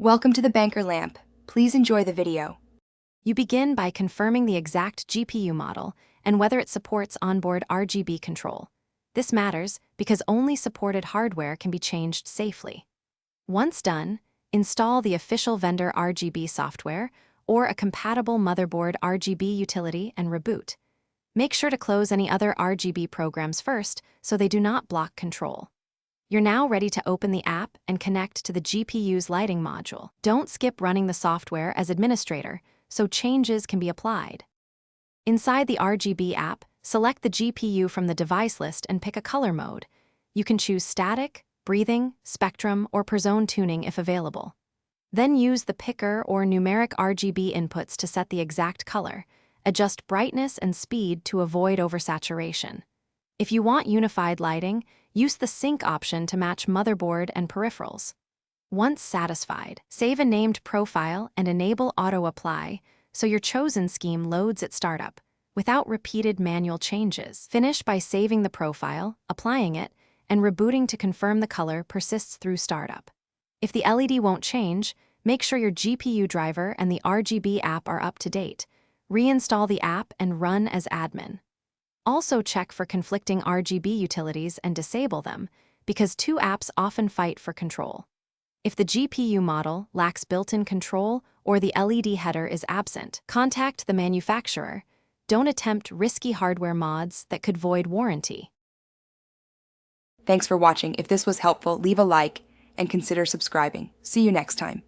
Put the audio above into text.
Welcome to the Banker Lamp. Please enjoy the video. You begin by confirming the exact GPU model and whether it supports onboard RGB control. This matters because only supported hardware can be changed safely. Once done, install the official vendor RGB software or a compatible motherboard RGB utility and reboot. Make sure to close any other RGB programs first so they do not block control. You're now ready to open the app and connect to the GPU's lighting module. Don't skip running the software as administrator, so changes can be applied. Inside the RGB app, select the GPU from the device list and pick a color mode. You can choose static, breathing, spectrum, or per zone tuning if available. Then use the picker or numeric RGB inputs to set the exact color. Adjust brightness and speed to avoid oversaturation. If you want unified lighting, use the sync option to match motherboard and peripherals. Once satisfied, save a named profile and enable auto-apply so your chosen scheme loads at startup, without repeated manual changes. Finish by saving the profile, applying it, and rebooting to confirm the color persists through startup. If the LED won't change, make sure your GPU driver and the RGB app are up to date. Reinstall the app and run as admin. Also check for conflicting RGB utilities and disable them, because two apps often fight for control. If the GPU model lacks built-in control or the LED header is absent, contact the manufacturer. Don't attempt risky hardware mods that could void warranty. Thanks for watching. If this was helpful, leave a like and consider subscribing. See you next time.